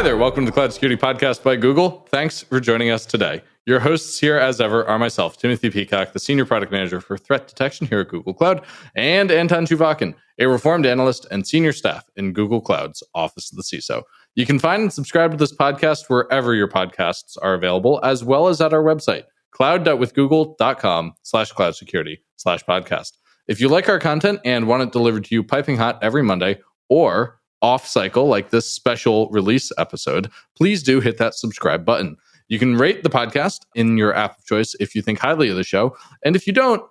there. Welcome to the Cloud Security Podcast by Google. Thanks for joining us today. Your hosts here, as ever, are myself, Timothy Peacock, the Senior Product Manager for Threat Detection here at Google Cloud, and Anton Chuvakin, a reformed analyst and senior staff in Google Cloud's Office of the CISO. You can find and subscribe to this podcast wherever your podcasts are available, as well as at our website, cloud.withgoogle.com/cloudsecurity/podcast. If you like our content and want it delivered to you piping hot every Monday or off cycle like this special release episode, please do hit that subscribe button. You can rate the podcast in your app of choice if you think highly of the show. And if you don't,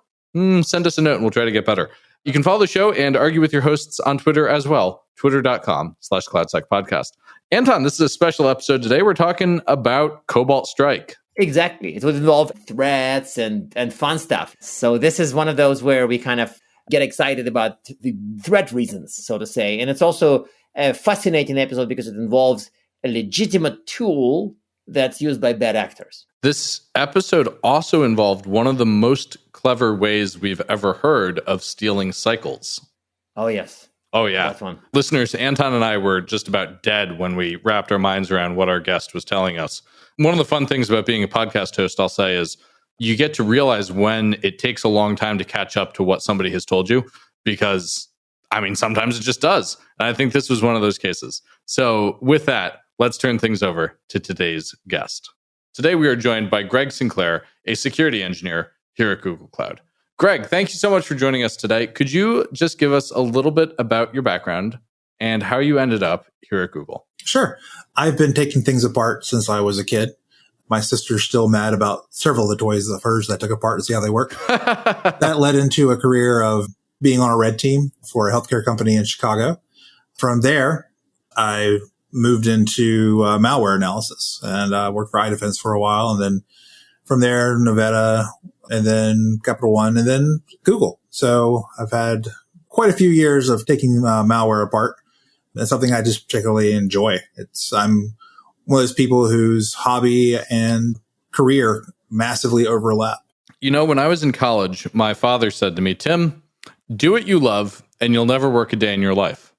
send us a note and we'll try to get better. You can follow the show and argue with your hosts on Twitter as well, twitter.com/CloudStrike podcast. Anton, this is a special episode today. We're talking about CobaltStrike. Exactly. It would involve threats and fun stuff. So this is one of those where we kind of get excited about the threat reasons, so to say. And it's also a fascinating episode because it involves a legitimate tool that's used by bad actors. This episode also involved one of the most clever ways we've ever heard of stealing cycles. Oh, yes. Oh, yeah. That's one. Listeners, Anton and I were just about dead when we wrapped our minds around what our guest was telling us. One of the fun things about being a podcast host, I'll say, is you get to realize when it takes a long time to catch up to what somebody has told you, because, sometimes it just does. And I think this was one of those cases. So with that, let's turn things over to today's guest. Today, we are joined by Greg Sinclair, a security engineer here at Google Cloud. Greg, thank you so much for joining us today. Could you just give us a little bit about your background and how you ended up here at Google? Sure. I've been taking things apart since I was a kid. My sister's still mad about several of the toys of hers that I took apart to see how they work. That led into a career of being on a red team for a healthcare company in Chicago. From there, I moved into malware analysis and worked for iDefense for a while. And then from there, Nevada, and then Capital One, and then Google. So I've had quite a few years of taking malware apart. That's something I just particularly enjoy. I'm one of those people whose hobby and career massively overlap. You know, when I was in college, my father said to me, Tim, do what you love and you'll never work a day in your life.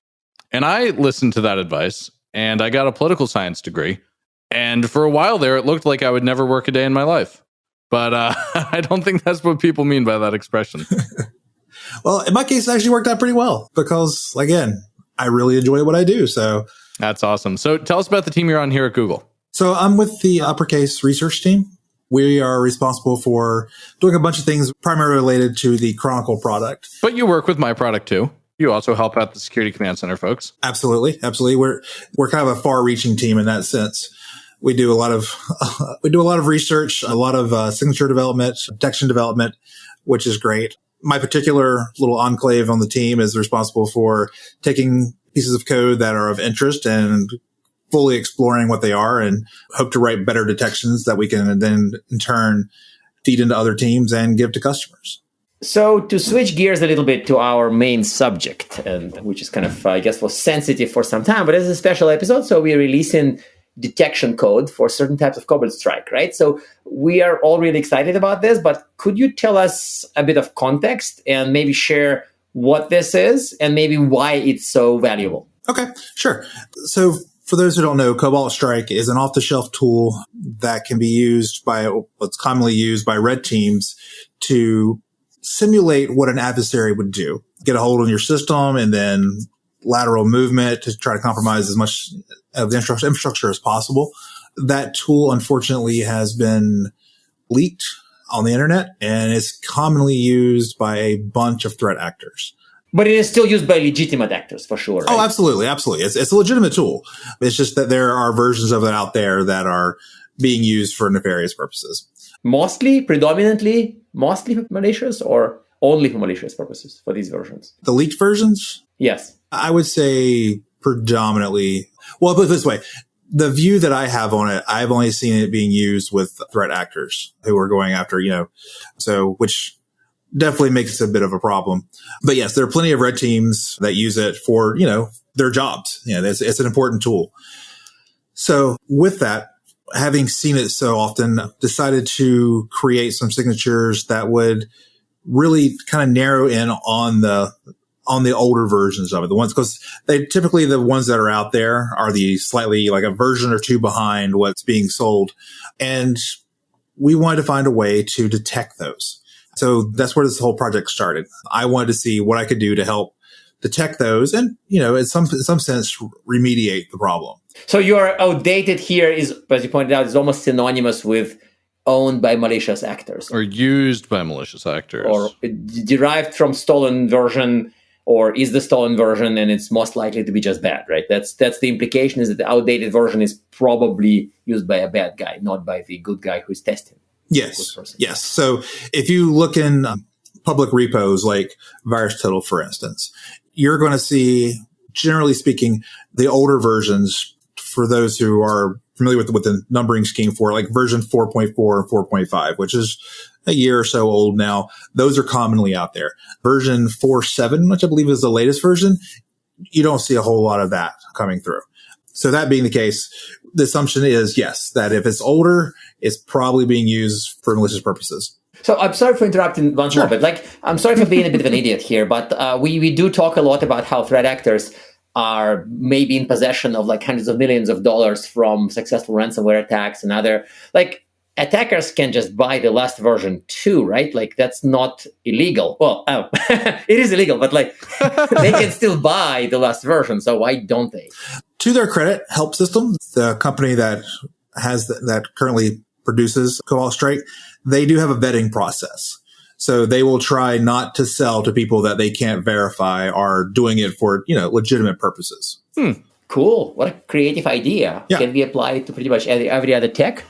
And I listened to that advice and I got a political science degree. And for a while there, it looked like I would never work a day in my life. But I don't think that's what people mean by that expression. Well, in my case, it actually worked out pretty well because, again, I really enjoy what I do. So that's awesome. So tell us about the team you're on here at Google. So I'm with the uppercase research team. We are responsible for doing a bunch of things primarily related to the Chronicle product. But you work with my product too. You also help out the Security Command Center folks. Absolutely. We're kind of a far-reaching team in that sense. We do a lot of research, a lot of signature development, detection development, which is great. My particular little enclave on the team is responsible for taking pieces of code that are of interest and fully exploring what they are, and hope to write better detections that we can then in turn feed into other teams and give to customers. So to switch gears a little bit to our main subject, and which is kind of, was sensitive for some time, but it's a special episode. So we're releasing detection code for certain types of CobaltStrike, right? So we are all really excited about this, but could you tell us a bit of context and maybe share what this is and maybe why it's so valuable? Okay, sure. So for those who don't know, CobaltStrike is an off-the-shelf tool that can be used by what's commonly used by red teams to simulate what an adversary would do. Get a hold on your system and then lateral movement to try to compromise as much of the infrastructure as possible. That tool, unfortunately, has been leaked on the internet and is commonly used by a bunch of threat actors. But it is still used by legitimate actors, for sure. Right? Oh, absolutely. Absolutely. It's a legitimate tool. It's just that there are versions of it out there that are being used for nefarious purposes. Predominantly for malicious, or only for malicious purposes for these versions? The leaked versions? Yes. I would say predominantly. Well, put it this way. The view that I have on it, I've only seen it being used with threat actors who are going after, which definitely makes it a bit of a problem. But yes, there are plenty of red teams that use it for, their jobs. It's an important tool. So with that, having seen it so often, decided to create some signatures that would really kind of narrow in on the on the older versions of it. The ones, because they typically, the ones that are out there are the slightly like a version or two behind what's being sold. And we wanted to find a way to detect those. So that's where this whole project started. I wanted to see what I could do to help detect those and, in some sense, remediate the problem. So your outdated here is, as you pointed out, is almost synonymous with owned by malicious actors. Or used by malicious actors. Or derived from stolen version, or is the stolen version, and it's most likely to be just bad, right? That's the implication, is that the outdated version is probably used by a bad guy, not by the good guy who's testing. Yes. Yes. So if you look in public repos like VirusTotal, for instance, you're going to see, generally speaking, the older versions, for those who are familiar with the numbering scheme for like version 4.4 and 4.5, which is a year or so old now. Those are commonly out there. Version 4.7, which I believe is the latest version, you don't see a whole lot of that coming through. So that being the case, the assumption is, yes, that if it's older, it's probably being used for malicious purposes. So I'm sorry for interrupting once more, but I'm sorry for being a bit of an idiot here, but we do talk a lot about how threat actors are maybe in possession of like hundreds of millions of dollars from successful ransomware attacks and other, like, attackers can just buy the last version too, right? Like, that's not illegal. Well, it is illegal, but like they can still buy the last version. So why don't they? To their credit, Help System, the company that has that currently produces CobaltStrike, they do have a vetting process. So they will try not to sell to people that they can't verify are doing it for, legitimate purposes. Cool. What a creative idea. Yeah. Can be applied to pretty much every other tech?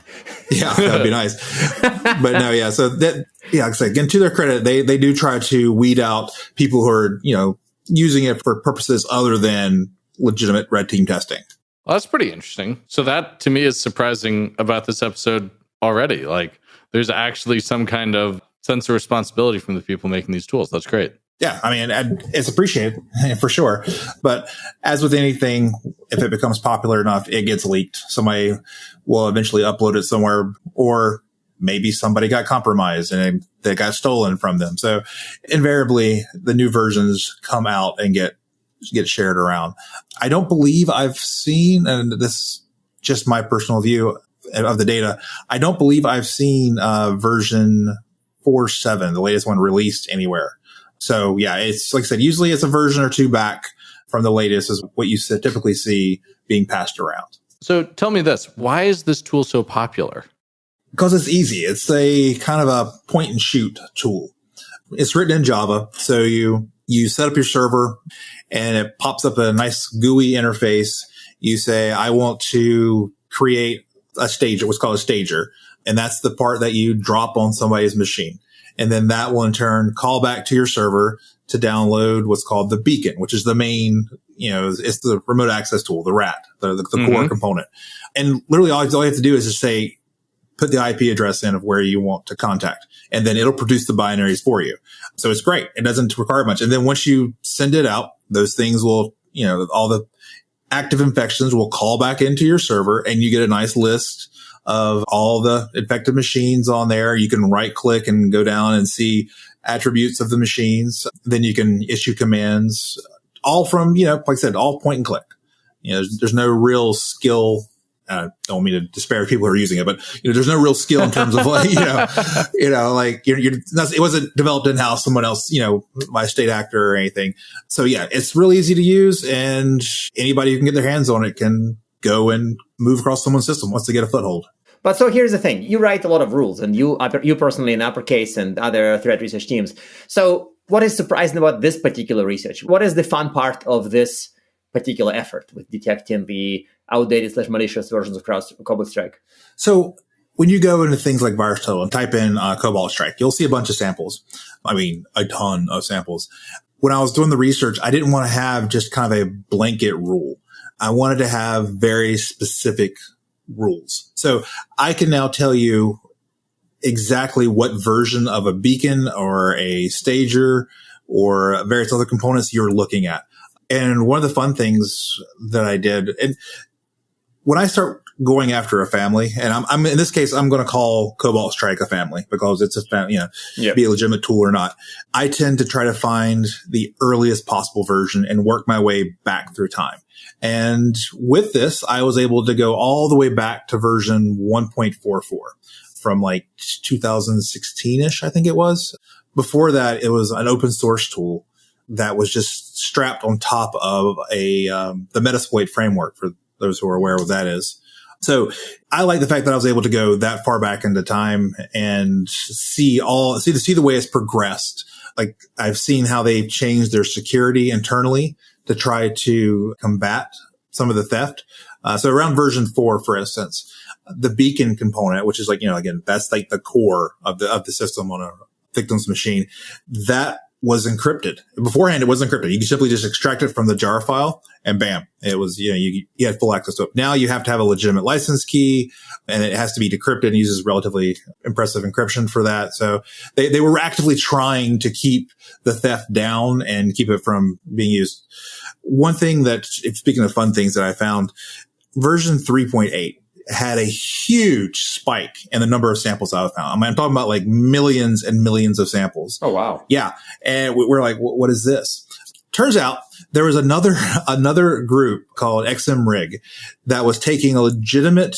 Yeah, that'd be nice. But no, yeah. So that, like I say, again, to their credit, they do try to weed out people who are, using it for purposes other than legitimate red team testing. Well, that's pretty interesting. So that, to me, is surprising about this episode already. Like, there's actually some kind of sense of responsibility from the people making these tools. That's great. Yeah, I mean, it's appreciated for sure. But as with anything, if it becomes popular enough, it gets leaked. Somebody will eventually upload it somewhere, or maybe somebody got compromised and they got stolen from them. So invariably, the new versions come out and get shared around. I don't believe I've seen, and this is just my personal view of the data, I don't believe I've seen version 4.7, the latest one, released anywhere. So yeah, it's like I said, usually it's a version or two back from the latest is what you typically see being passed around. So tell me this, why is this tool so popular? Because it's easy. It's a kind of a point and shoot tool. It's written in Java. So you set up your server and it pops up a nice GUI interface. You say, I want to create a stager, what's called a stager. And that's the part that you drop on somebody's machine. And then that will in turn call back to your server to download what's called the beacon, which is the main, it's the remote access tool, the RAT, the core component. And literally all you have to do is just say, put the IP address in of where you want to contact, and then it'll produce the binaries for you. So it's great. It doesn't require much. And then once you send it out, those things will, all the active infections will call back into your server, and you get a nice list of all the infected machines on there. You can right click and go down and see attributes of the machines. Then you can issue commands, all from, like I said, all point and click. There's no real skill. Don't mean to disparage people who are using it, but there's no real skill in terms of like, it wasn't developed in-house, someone else, by a state actor or anything. So yeah, it's really easy to use, and anybody who can get their hands on it can go and move across someone's system once they get a foothold. But so here's the thing. You write a lot of rules, and you personally in Uppercase and other threat research teams. So what is surprising about this particular research? What is the fun part of this particular effort with detecting the outdated / malicious versions of CobaltStrike? So when you go into things like VirusTotal and type in CobaltStrike, you'll see a bunch of samples. I mean, a ton of samples. When I was doing the research, I didn't want to have just kind of a blanket rule. I wanted to have very specific rules. So I can now tell you exactly what version of a beacon or a stager or various other components you're looking at. And one of the fun things that I did, and when I start going after a family, and I'm in this case, I'm going to call CobaltStrike a family because it's be a legitimate tool or not. I tend to try to find the earliest possible version and work my way back through time. And with this, I was able to go all the way back to version 1.44 from like 2016-ish, I think it was. Before that, it was an open source tool that was just strapped on top of the Metasploit framework, for those who are aware of what that is. So I like the fact that I was able to go that far back into time and see the way it's progressed. Like I've seen how they've changed their security internally to try to combat some of the theft. So around version 4, for instance, the beacon component, which is like, again, that's like the core of the system on a victim's machine, that was encrypted. Beforehand, it wasn't encrypted. You could simply just extract it from the jar file and bam, it was, you had full access to it. Now you have to have a legitimate license key and it has to be decrypted and uses relatively impressive encryption for that. So they were actively trying to keep the theft down and keep it from being used. One thing that, speaking of fun things that I found, version 3.8 had a huge spike in the number of samples I found. I'm talking about like millions and millions of samples. Oh, wow. Yeah. And we're like, what is this? Turns out there was another group called XMRig that was taking a legitimate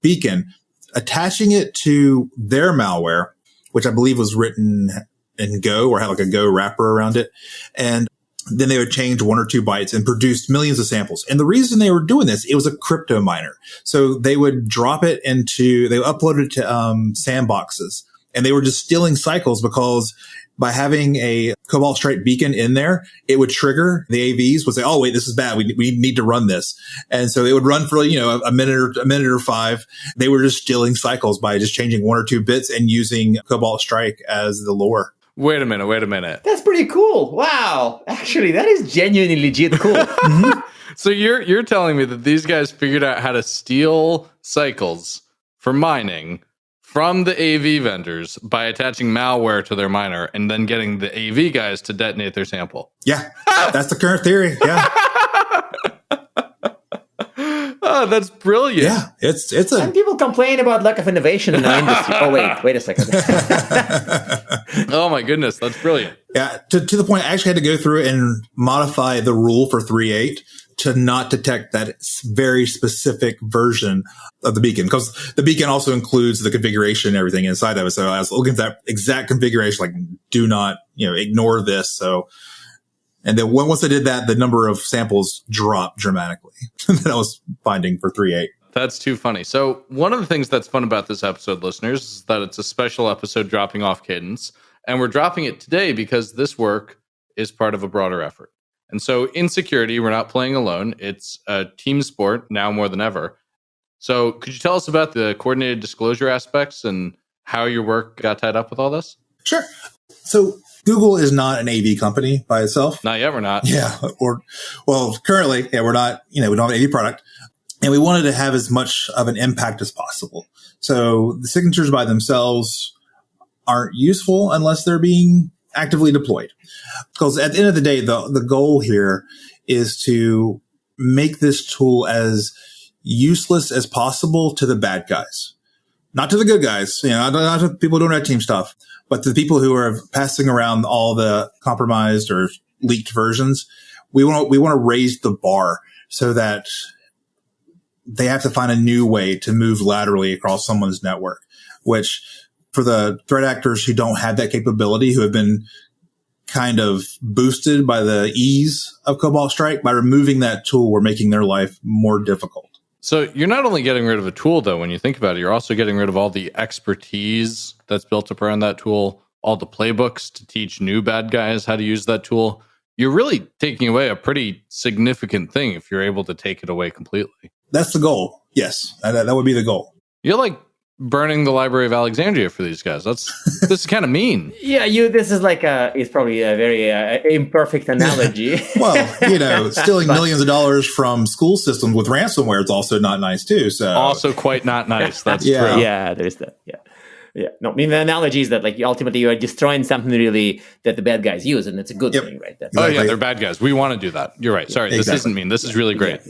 beacon, attaching it to their malware, which I believe was written in Go or had like a Go wrapper around it. And then they would change 1 or 2 bytes and produce millions of samples. And the reason they were doing this, it was a crypto miner. So they would drop it they would upload it to sandboxes, and they were just stealing cycles because by having a CobaltStrike beacon in there, it would trigger the AVs would say, "Oh wait, this is bad. We need to run this." And so it would run for a minute or 5. They were just stealing cycles by just changing 1 or 2 bits and using CobaltStrike as the lure. Wait a minute. That's pretty cool. Wow. Actually, that is genuinely legit cool. Mm-hmm. So you're telling me that these guys figured out how to steal cycles for mining from the AV vendors by attaching malware to their miner and then getting the AV guys to detonate their sample. Yeah, that's the current theory. Yeah. Oh, that's brilliant. Yeah, it's a. Some people complain about lack of innovation in our industry. Oh, wait a second. Oh my goodness, that's brilliant. Yeah, to the point, I actually had to go through and modify the rule for 3.8 to not detect that very specific version of the beacon, because the beacon also includes the configuration and everything inside of it. So I was looking at that exact configuration, like do not, ignore this. So, and then once I did that, the number of samples dropped dramatically that I was finding for 3.8. That's too funny. So one of the things that's fun about this episode, listeners, is that it's a special episode dropping off Cadence. And we're dropping it today because this work is part of a broader effort. And so in security, we're not playing alone. It's a team sport now more than ever. So could you tell us about the coordinated disclosure aspects and how your work got tied up with all this? Sure. So Google is not an AV company by itself. Not yet, we're not. Yeah. Currently, we're not, we don't have an AV product. And we wanted to have as much of an impact as possible. So the signatures by themselves aren't useful unless they're being actively deployed. Because at the end of the day, the goal here is to make this tool as useless as possible to the bad guys. Not to the good guys, not to people doing red team stuff, but to the people who are passing around all the compromised or leaked versions. We want to raise the bar so that they have to find a new way to move laterally across someone's network, which for the threat actors who don't have that capability, who have been kind of boosted by the ease of CobaltStrike, by removing that tool, we're making their life more difficult. So you're not only getting rid of a tool, though, when you think about it, you're also getting rid of all the expertise that's built up around that tool, all the playbooks to teach new bad guys how to use that tool. You're really taking away a pretty significant thing if you're able to take it away completely. That's the goal. Yes, that would be the goal. You're like burning the Library of Alexandria for these guys. This is kind of mean. Yeah, this is like it's probably a very imperfect analogy. Well, stealing millions of dollars from school systems with ransomware is also not nice too. So also quite not nice. That's true. Yeah, there is that. Yeah. Yeah. No, I mean, the analogy is that ultimately you are destroying something really that the bad guys use, and it's a good thing, right? Exactly. Oh yeah, they're bad guys. We want to do that. You're right. Sorry, This isn't mean. This is really great.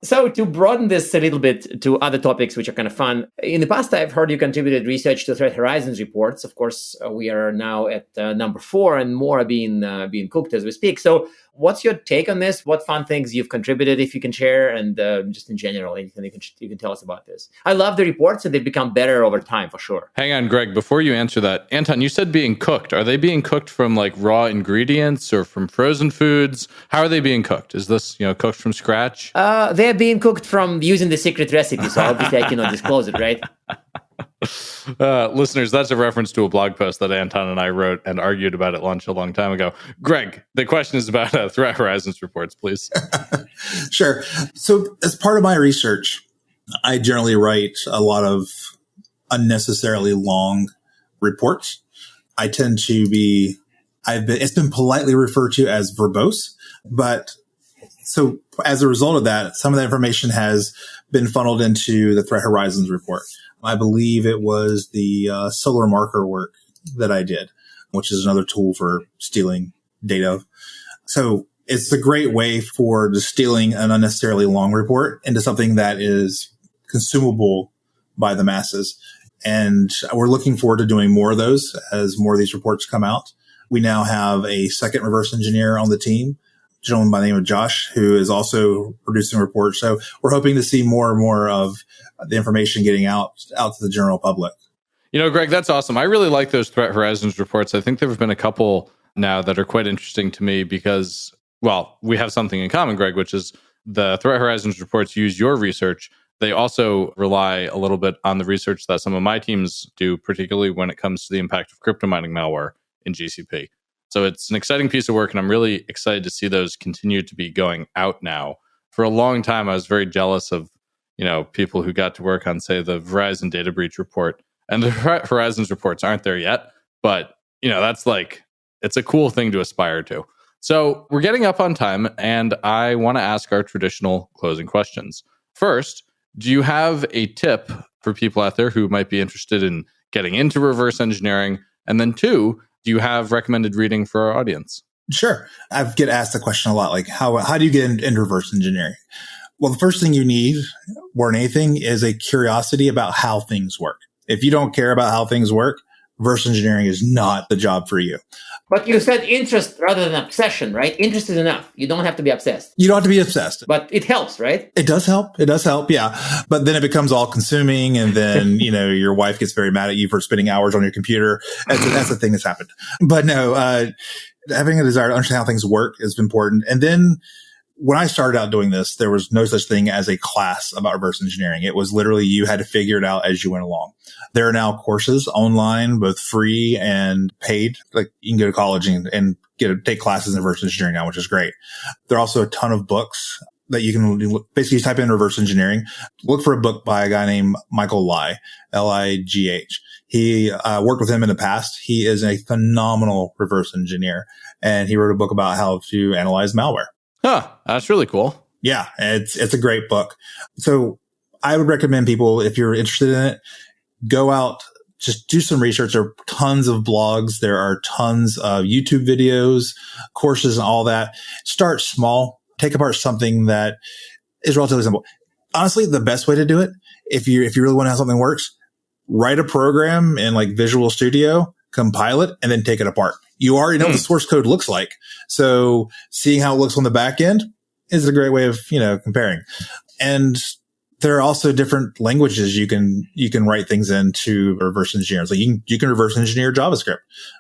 So to broaden this a little bit to other topics which are kind of fun, in the past I've heard you contributed research to Threat Horizons reports. Of course, we are now at number 4, and more are being cooked as we speak. So what's your take on this? What fun things you've contributed, if you can share, and just in general, anything you can tell us about this? I love the reports, and they've become better over time for sure. Hang on, Greg, before you answer that, Anton, you said being cooked. Are they being cooked from like raw ingredients or from frozen foods? How are they being cooked? Is this, cooked from scratch? They're being cooked from using the secret recipe, so obviously I cannot disclose it, right? Listeners, that's a reference to a blog post that Anton and I wrote and argued about at lunch a long time ago. Greg, the question is about Threat Horizons reports, please. Sure. So as part of my research, I generally write a lot of unnecessarily long reports. I tend to be, it's been politely referred to as verbose, but so as a result of that, some of that information has been funneled into the Threat Horizons report. I believe it was the solar marker work that I did, which is another tool for stealing data. So it's a great way for distilling an unnecessarily long report into something that is consumable by the masses. And we're looking forward to doing more of those as more of these reports come out. We now have a second reverse engineer on the team, a gentleman by the name of Josh, who is also producing reports. So we're hoping to see more and more of the information getting out to the general public. Greg, that's awesome. I really like those Threat Horizons reports. I think there have been a couple now that are quite interesting to me because, well, we have something in common, Greg, which is the Threat Horizons reports use your research. They also rely a little bit on the research that some of my teams do, particularly when it comes to the impact of crypto mining malware in GCP. So it's an exciting piece of work, and I'm really excited to see those continue to be going out now. For a long time, I was very jealous of people who got to work on, say, the Verizon data breach report, and the Horizons reports aren't there yet. But, that's it's a cool thing to aspire to. So we're getting up on time, and I want to ask our traditional closing questions. First, do you have a tip for people out there who might be interested in getting into reverse engineering? And then 2, do you have recommended reading for our audience? Sure. I get asked the question a lot, like how do you get into reverse engineering? Well, the first thing you need more than anything is a curiosity about how things work. If you don't care about how things work, reverse engineering is not the job for you. But you said interest rather than obsession, right? Interest is enough. You don't have to be obsessed. You don't have to be obsessed. But it helps, right? It does help. It does help, yeah. But then it becomes all consuming, and then, your wife gets very mad at you for spending hours on your computer. That's the thing that's happened. But no, having a desire to understand how things work is important. And then when I started out doing this, there was no such thing as a class about reverse engineering. It was literally you had to figure it out as you went along. There are now courses online, both free and paid. Like you can go to college and take classes in reverse engineering now, which is great. There are also a ton of books that you can basically type in reverse engineering. Look for a book by a guy named Michael Lai, Ligh. He worked with him in the past. He is a phenomenal reverse engineer, and he wrote a book about how to analyze malware. Huh, that's really cool. Yeah, it's a great book. So I would recommend people, if you're interested in it, go out, just do some research. There are tons of blogs. There are tons of YouTube videos, courses, and all that. Start small. Take apart something that is relatively simple. Honestly, the best way to do it, if you really want to have something works, write a program in like Visual Studio, compile it, and then take it apart. You already know what the source code looks like. So seeing how it looks on the back end is a great way of, comparing. And there are also different languages you can write things into reverse engineers. Like you can reverse engineer JavaScript,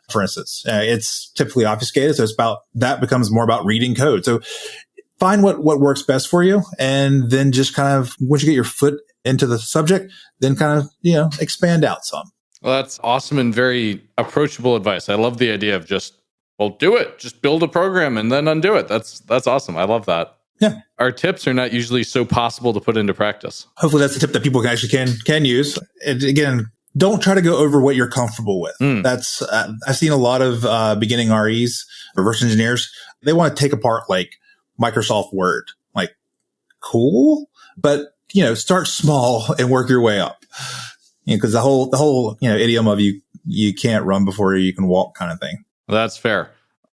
for instance. It's typically obfuscated. So that becomes more about reading code. So find what works best for you. And then just kind of, once you get your foot into the subject, then kind of, expand out some. Well, that's awesome and very approachable advice. I love the idea of do it. Just build a program and then undo it. That's awesome. I love that. Yeah. Our tips are not usually so possible to put into practice. Hopefully that's a tip that people can use. And again, don't try to go over what you're comfortable with. That's, I've seen a lot of beginning REs, reverse engineers. They want to take apart like Microsoft Word. Like, cool. But, start small and work your way up. Because the whole idiom of you can't run before you can walk kind of thing. Well, that's fair.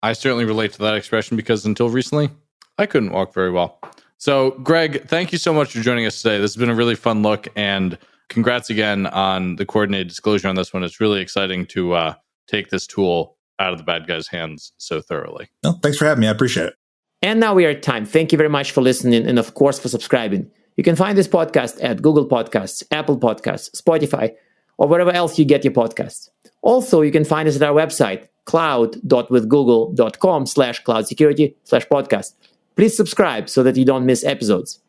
I certainly relate to that expression because until recently, I couldn't walk very well. So, Greg, thank you so much for joining us today. This has been a really fun look, and congrats again on the coordinated disclosure on this one. It's really exciting to take this tool out of the bad guys' hands so thoroughly. Well, thanks for having me. I appreciate it. And now we are at time. Thank you very much for listening and, of course, for subscribing. You can find this podcast at Google Podcasts, Apple Podcasts, Spotify, or wherever else you get your podcasts. Also, you can find us at our website, cloud.withgoogle.com/cloudsecurity/podcast. Please subscribe so that you don't miss episodes.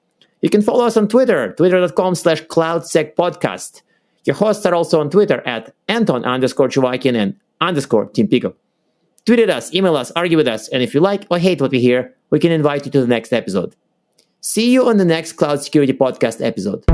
You can follow us on Twitter, twitter.com/cloudsecpodcast. Your hosts are also on Twitter at Anton_Chuvakian and _Tim Pico. Tweet at us, email us, argue with us, and if you like or hate what we hear, we can invite you to the next episode. See you on the next Cloud Security Podcast episode.